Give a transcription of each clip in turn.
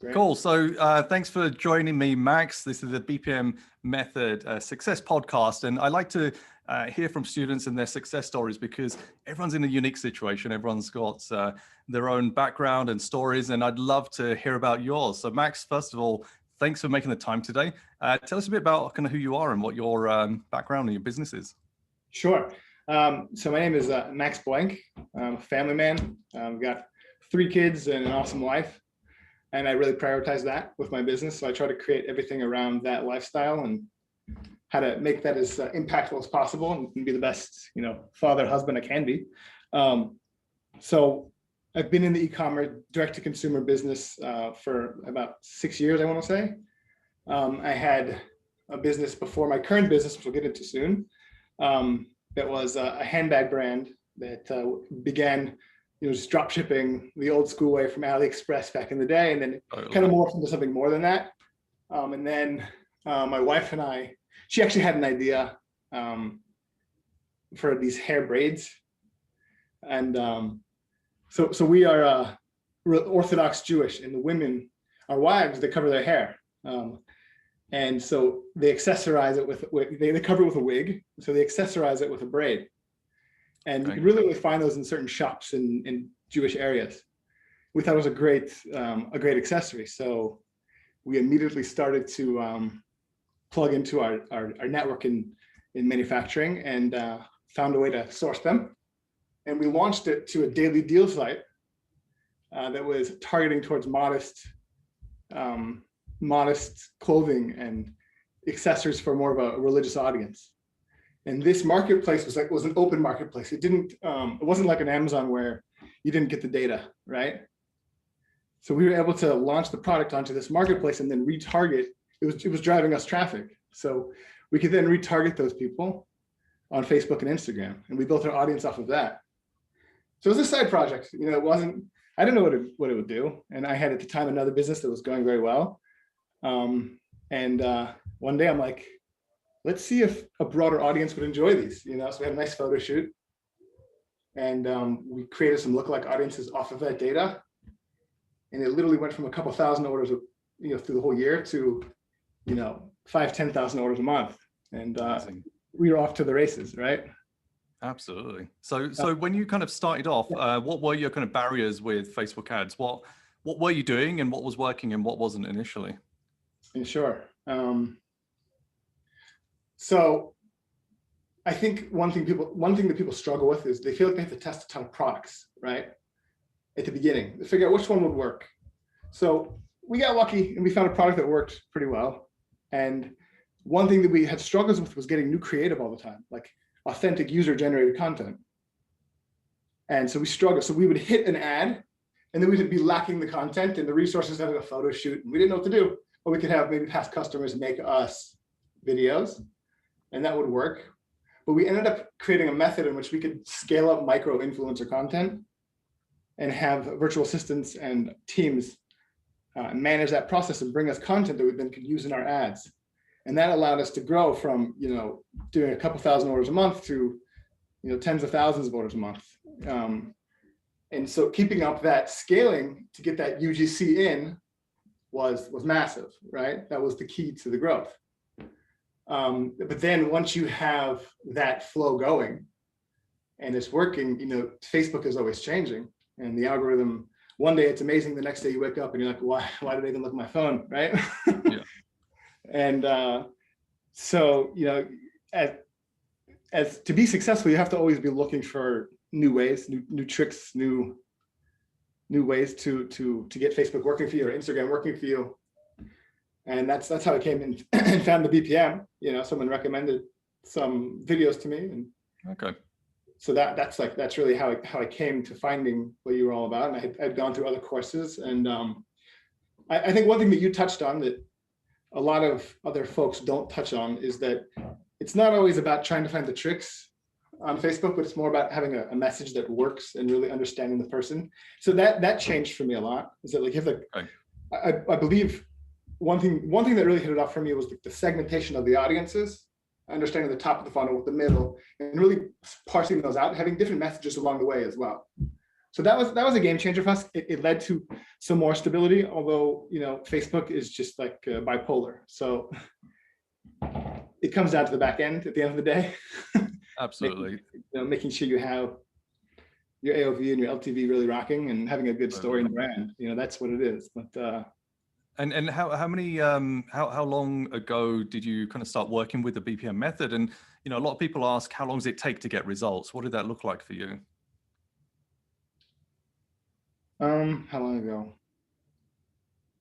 Great. Cool. So thanks for joining me, Max. This is the BPM Method Success Podcast. And I like to hear from students and their success stories because everyone's in a unique situation. Everyone's got their own background and stories. And I'd love to hear about yours. So Max, first of all, thanks for making the time today. Tell us a bit about kind of who you are and what your background and your business is. Sure. So my name is Maxx Blank. I'm a family man. I've got 3 kids and an awesome wife. And I really prioritize that with my business. So I try to create everything around that lifestyle and how to make that as impactful as possible and be the best, father, husband I can be. So I've been in the e-commerce direct-to-consumer business for about 6 years, I want to say. I had a business before my current business, which we'll get into soon. That was a handbag brand that began just drop shipping the old school way from AliExpress back in the day, and then it kind of morphed into something more than that. And then my wife and I, she actually had an idea for these hair braids. And so we are Orthodox Jewish, and the women, our wives, they cover their hair. And so they accessorize it they cover it with a wig. So they accessorize it with a braid. And you can really only find those in certain shops in Jewish areas. We thought it was a great accessory. So we immediately started to plug into our network in manufacturing and found a way to source them. And we launched it to a daily deal site that was targeting towards modest clothing and accessories for more of a religious audience. And this marketplace was an open marketplace. It wasn't like an Amazon where you didn't get the data, right? So we were able to launch the product onto this marketplace and then retarget. It was driving us traffic. So we could then retarget those people on Facebook and Instagram. And we built our audience off of that. So it was a side project. I didn't know what it would do. And I had at the time another business that was going very well. And one day I'm like, let's see if a broader audience would enjoy these, So we had a nice photo shoot, and we created some lookalike audiences off of that data. And it literally went from a couple thousand orders, through the whole year to, 5,000-10,000 orders a month. And we were off to the races, right? Absolutely. So when you kind of started off, what were your kind of barriers with Facebook ads? What were you doing, and what was working and what wasn't initially? Sure. So I think one thing that people struggle with is they feel like they have to test a ton of products, right? At the beginning, to figure out which one would work. So we got lucky and we found a product that worked pretty well. And one thing that we had struggles with was getting new creative all the time, like authentic user-generated content. And so we struggled. So we would hit an ad and then we would be lacking the content and the resources to have a photo shoot. And we didn't know what to do. But we could have maybe past customers make us videos, and that would work. But we ended up creating a method in which we could scale up micro influencer content and have virtual assistants and teams manage that process and bring us content that we then could use in our ads. And that allowed us to grow from, doing a couple thousand orders a month to, tens of thousands of orders a month. And so keeping up that scaling to get that UGC in was massive, right? That was the key to the growth. But then once you have that flow going and it's working, Facebook is always changing, and the algorithm, one day it's amazing, the next day you wake up and you're like, why did I even look at my phone, right? Yeah. And so, as to be successful, you have to always be looking for new ways, new tricks, new ways to get Facebook working for you or Instagram working for you. And that's how I came in and found the BPM. Someone recommended some videos to me, and okay. So that's really how I came to finding what you were all about. And I'd gone through other courses, and I think one thing that you touched on that a lot of other folks don't touch on is that it's not always about trying to find the tricks on Facebook, but it's more about having a message that works and really understanding the person. So that changed for me a lot. Is that like if I believe. One thing that really hit it off for me was the segmentation of the audiences, understanding the top of the funnel with the middle, and really parsing those out, having different messages along the way as well. So that was a game changer for us. It led to some more stability, although, Facebook is just like bipolar. So it comes down to the back end at the end of the day. Absolutely. Making sure you have your AOV and your LTV really rocking and having a good story and brand. That's what it is. But and how long ago did you kind of start working with the BPM method? And a lot of people ask, how long does it take to get results? What did that look like for you? How long ago?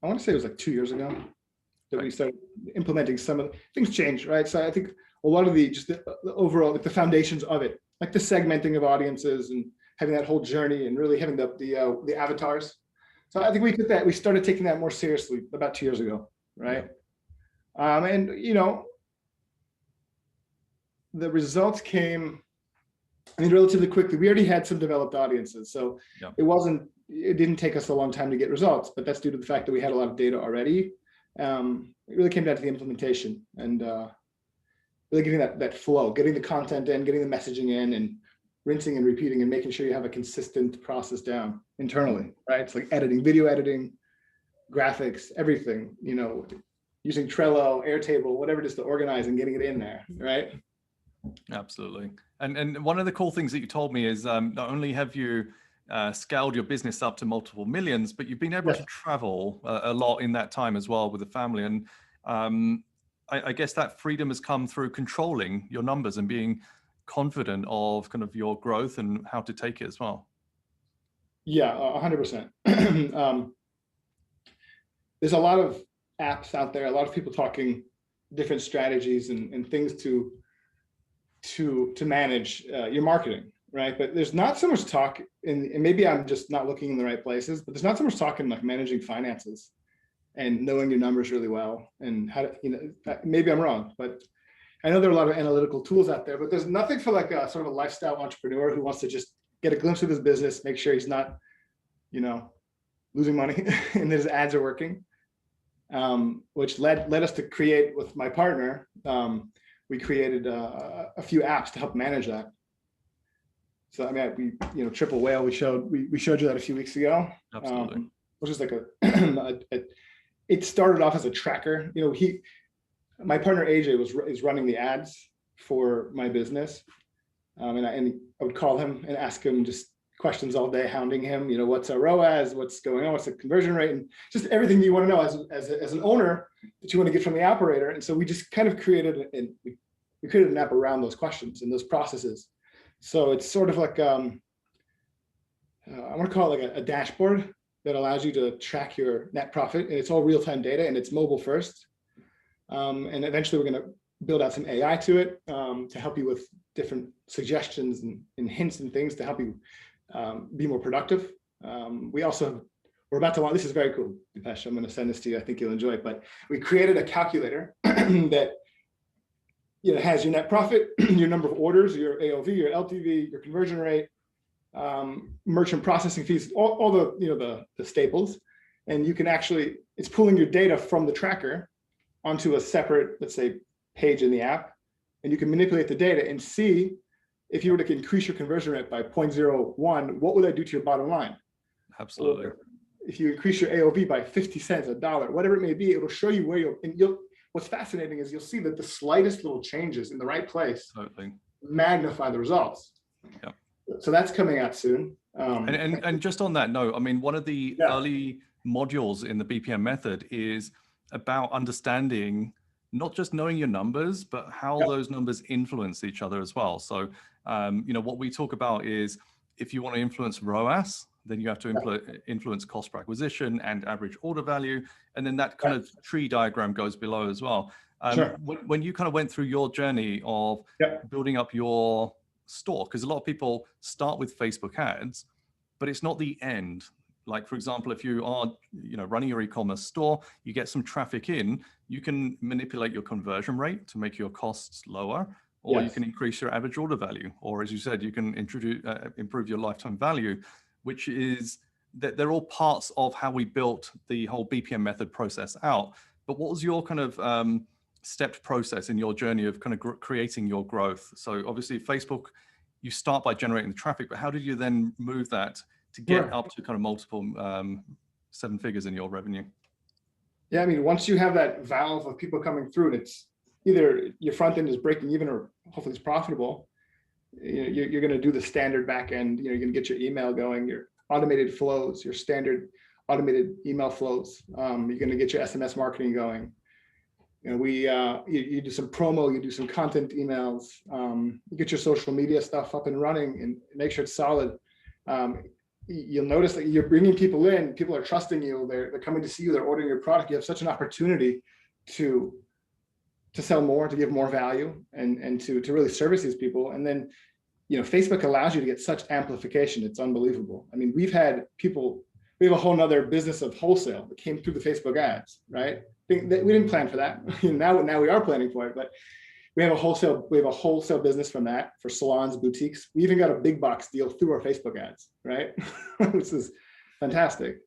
I want to say it was like 2 years ago that we started implementing some of the things. Changed, right? So I think a lot of the overall, like the foundations of it, like the segmenting of audiences and having that whole journey and really having the avatars. So I think we started taking that more seriously about 2 years ago, right? Yeah. And the results came, relatively quickly. We already had some developed audiences, so yeah. It didn't take us a long time to get results, but that's due to the fact that we had a lot of data already. It really came down to the implementation and really getting that flow, getting the content in, getting the messaging in, and rinsing and repeating and making sure you have a consistent process down internally, right? It's like editing, video editing, graphics, everything, using Trello, Airtable, whatever it is to organize and getting it in there, right? Absolutely. And one of the cool things that you told me is not only have you scaled your business up to multiple millions, but you've been able to travel a lot in that time as well with the family. And I guess that freedom has come through controlling your numbers and being confident of kind of your growth and how to take it as well. Yeah, 100%. There's a lot of apps out there, a lot of people talking different strategies and things to manage your marketing, right? But there's not so much talk, and maybe I'm just not looking in the right places, but there's not so much talk in like managing finances and knowing your numbers really well and how to, maybe I'm wrong, but I know there are a lot of analytical tools out there, but there's nothing for like a sort of a lifestyle entrepreneur who wants to just get a glimpse of his business, make sure he's not, losing money and his ads are working, which led us to create with my partner. We created a few apps to help manage that. So Triple Whale, we showed you that a few weeks ago. Absolutely. Which is like it started off as a tracker. My partner AJ is running the ads for my business, and I would call him and ask him just questions all day, hounding him. What's our ROAS? What's going on? What's the conversion rate? And just everything you want to know as an owner that you want to get from the operator. And so we just kind of created an app around those questions and those processes. So it's sort of like I want to call it like a dashboard that allows you to track your net profit, and it's all real-time data and it's mobile first. And eventually we're going to build out some AI to it to help you with different suggestions and hints and things to help you be more productive. We're about to launch, this is very cool, Depesh, I'm going to send this to you, I think you'll enjoy it, but we created a calculator that has your net profit, your number of orders, your AOV, your LTV, your conversion rate, merchant processing fees, all the staples. And you can it's pulling your data from the tracker onto a separate, let's say, page in the app, and you can manipulate the data and see if you were to increase your conversion rate by 0.01, what would that do to your bottom line? Absolutely. Or if you increase your AOV by 50 cents, $1, whatever it may be, it'll show you where what's fascinating is you'll see that the slightest little changes in the right place magnify the results. Yeah. So that's coming out soon. And just on that note, one of the early modules in the BPM method is about understanding, not just knowing your numbers, but how those numbers influence each other as well. So, what we talk about is if you want to influence ROAS, then you have to influence cost per acquisition and average order value. And then that kind of tree diagram goes below as well. When you kind of went through your journey of building up your store, because a lot of people start with Facebook ads, but it's not the end. Like, for example, if you are, running your e-commerce store, you get some traffic in, you can manipulate your conversion rate to make your costs lower, or you can increase your average order value, or as you said, you can improve your lifetime value, which is that they're all parts of how we built the whole BPM method process out. But what was your kind of stepped process in your journey of kind of creating your growth? So obviously Facebook, you start by generating the traffic, but how did you then move that to get up to kind of multiple seven figures in your revenue? Yeah, I mean, once you have that valve of people coming through, and it's either your front end is breaking even or hopefully it's profitable, you're going to do the standard back end. You're going to get your email going, your automated flows, your standard automated email flows. You're going to get your SMS marketing going. You do some promo, you do some content emails, you get your social media stuff up and running and make sure it's solid. You'll notice that you're bringing people in, people are trusting you, they're coming to see you, they're ordering your product. You have such an opportunity to sell more, to give more value, and to really service these people. And then, Facebook allows you to get such amplification. It's unbelievable. I mean, we have a whole nother business of wholesale that came through the Facebook ads, right? We didn't plan for that. Now we are planning for it, but we have a wholesale business from that for salons, boutiques. We even got a big box deal through our Facebook ads, right? Which is fantastic.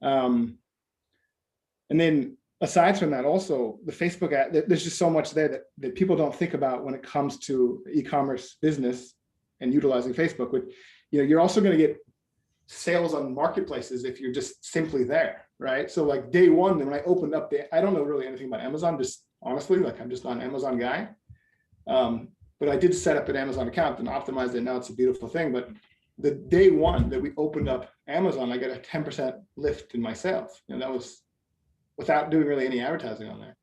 And then aside from that, also the Facebook ad, there's just so much there that people don't think about when it comes to e-commerce business and utilizing Facebook. But you're also going to get sales on marketplaces if you're just simply there, right? So like day one, when I opened up, I don't know really anything about Amazon, just honestly, like I'm just not an Amazon guy. But I did set up an Amazon account and optimized it. Now it's a beautiful thing. But the day one that we opened up Amazon, I got a 10% lift in my sales. That was without doing really any advertising on there.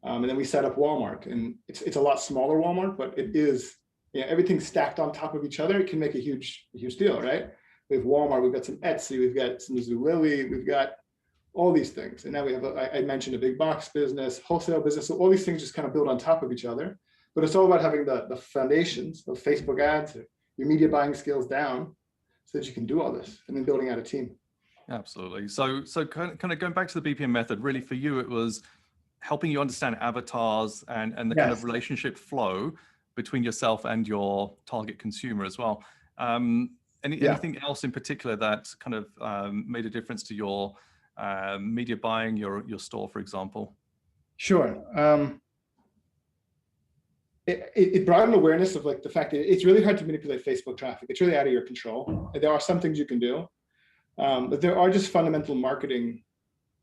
And then we set up Walmart, and it's a lot smaller Walmart, but it is, everything's stacked on top of each other. It can make a huge deal, right? We have Walmart, we've got some Etsy, we've got some Zulily, we've got all these things. And now we have, I mentioned a big box business, wholesale business. So all these things just kind of build on top of each other. But it's all about having the foundations of Facebook ads, your media buying skills down so that you can do all this, and then building out a team. Absolutely. So kind of going back to the BPM method, really for you, it was helping you understand avatars and the kind of relationship flow between yourself and your target consumer as well. Anything else in particular that kind of made a difference to your media buying, your store, for example? Sure. It brought an awareness of like the fact that it's really hard to manipulate Facebook traffic. It's really out of your control. There are some things you can do, but there are just fundamental marketing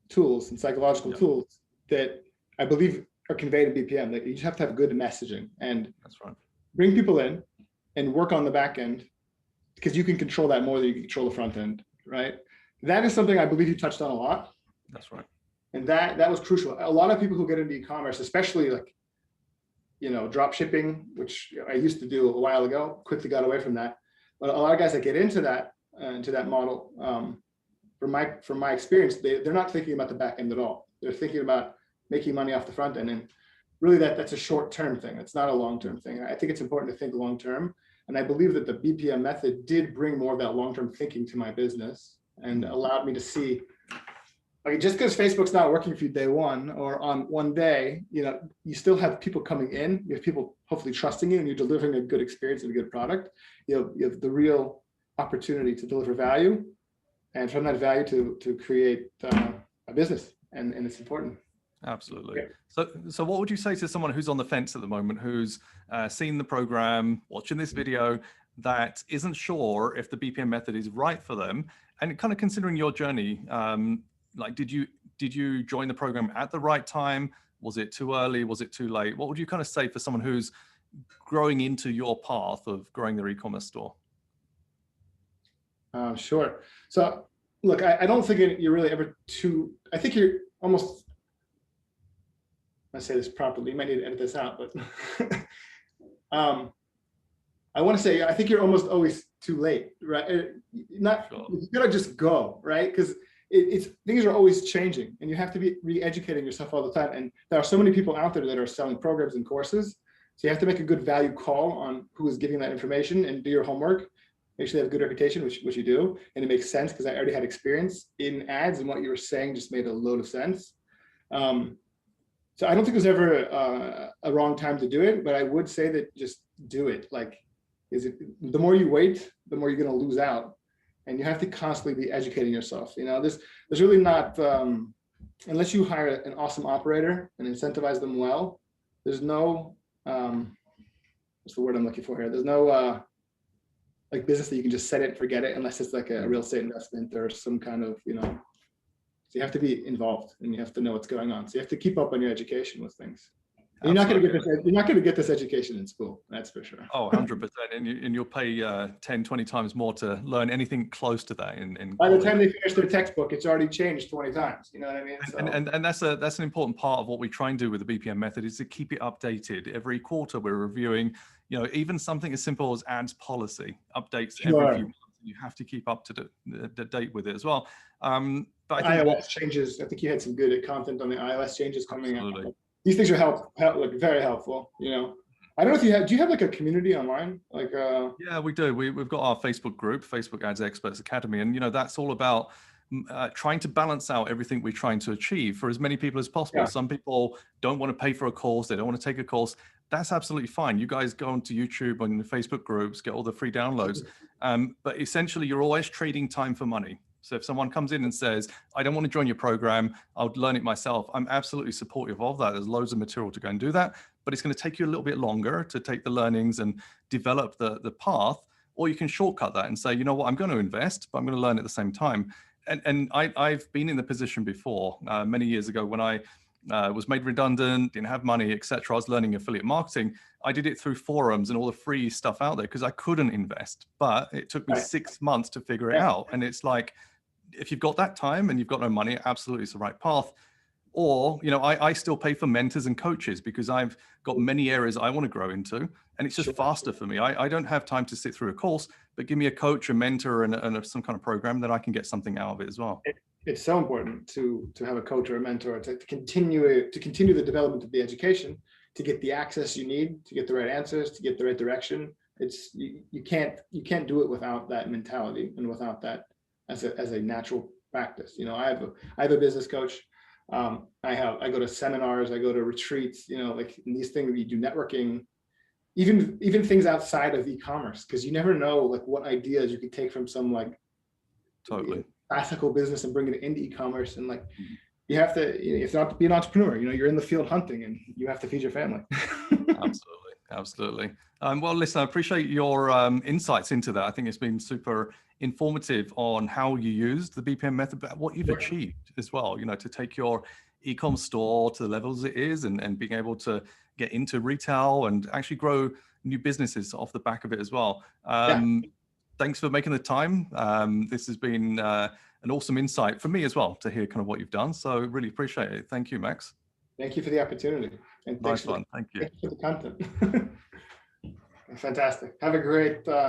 tools and psychological tools that I believe are conveyed in BPM, that you just have to have good messaging and that's right. Bring people in and work on the back end, because you can control that more than you can control the front end, right? That is something I believe you touched on a lot. That's right. And that was crucial. A lot of people who get into e-commerce, especially like, drop shipping, which I used to do a while ago, quickly got away from that. But a lot of guys that get into that model, from my experience, they're not thinking about the back end at all. They're thinking about making money off the front end. And really that's a short-term thing. It's not a long-term thing. I think it's important to think long-term. And I believe that the BPM method did bring more of that long-term thinking to my business and allowed me to see, like, just because Facebook's not working for you day one or on one day, you still have people coming in, you have people hopefully trusting you, and you're delivering a good experience and a good product. You have the real opportunity to deliver value, and from that value to create a business, and it's important. Absolutely. Yeah. So what would you say to someone who's on the fence at the moment, who's seen the program, watching this video, that isn't sure if the BPM method is right for them, and kind of considering your journey? Like, did you join the program at the right time? Was it too early? Was it too late? What would you kind of say for someone who's growing into your path of growing their e-commerce store? Sure. So look, I don't think you're really ever too, I think you're almost, I say this properly, you might need to edit this out, but I want to say, I think you're almost always too late, right? You gotta just go, right? Because things are always changing, and you have to be re-educating yourself all the time. And there are so many people out there that are selling programs and courses. So you have to make a good value call on who is giving that information and do your homework. Make sure they have a good reputation, which you do. And it makes sense because I already had experience in ads, and what you were saying just made a load of sense. So I don't think there's ever a wrong time to do it, but I would say that just do it. Like, the more you wait, the more you're going to lose out. And you have to constantly be educating yourself. There's really not, unless you hire an awesome operator and incentivize them well, there's no, what's the word I'm looking for here? There's no like business that you can just set it and forget it unless it's like a real estate investment or some kind of, so you have to be involved and you have to know what's going on. So you have to keep up on your education with things. You're not going to get this education in school. That's for sure. Oh, 100%. And you'll pay 10, 20 times more to learn anything close to that in by the time they finish their textbook, it's already changed 20 times. You know what I mean? So. And that's an important part of what we try and do with the BPM method is to keep it updated. Every quarter we're reviewing, even something as simple as ads policy updates every few months. You have to keep up to the date with it as well. But I think iOS changes. I think you had some good content on the iOS changes coming out. These things are very helpful. I don't know if do you have like a community online? Yeah, we do. We've got our Facebook group, Facebook Ads Experts Academy. And, that's all about trying to balance out everything we're trying to achieve for as many people as possible. Yeah. Some people don't want to pay for a course. They don't want to take a course. That's absolutely fine. You guys go onto YouTube and the Facebook groups, get all the free downloads. But essentially, you're always trading time for money. So if someone comes in and says, I don't want to join your program, I'll learn it myself, I'm absolutely supportive of that. There's loads of material to go and do that, but it's going to take you a little bit longer to take the learnings and develop the path, or you can shortcut that and say, you know what, I'm going to invest, but I'm going to learn at the same time. And I've been in the position before, many years ago when I was made redundant, didn't have money, etc. I was learning affiliate marketing. I did it through forums and all the free stuff out there because I couldn't invest, but it took me 6 months to figure it out. And it's like, if you've got that time and you've got no money, absolutely it's the right path. Or, I still pay for mentors and coaches because I've got many areas I want to grow into, and it's just faster for me. I don't have time to sit through a course, but give me a coach, a mentor, and some kind of program that I can get something out of it as well. It's so important to have a coach or a mentor to continue the development of the education, to get the access you need, to get the right answers, to get the right direction. You can't do it without that mentality and without that as a natural practice. I have a business coach. I go to seminars, I go to retreats, like in these things, you do networking, even things outside of e-commerce, because you never know like what ideas you could take from some totally classical business and bring it into e-commerce. And you have to be an entrepreneur, you're in the field hunting and you have to feed your family. Absolutely. Well, listen, I appreciate your insights into that. I think it's been super informative on how you used the BPM method, but what you've achieved as well, to take your e-com store to the levels it is and being able to get into retail and actually grow new businesses off the back of it as well. Thanks for making the time. This has been an awesome insight for me as well to hear kind of what you've done. So really appreciate it. Thank you, Maxx. Thank you for the opportunity. And nice one. Thank you. Thank you for the content. Fantastic. Have a great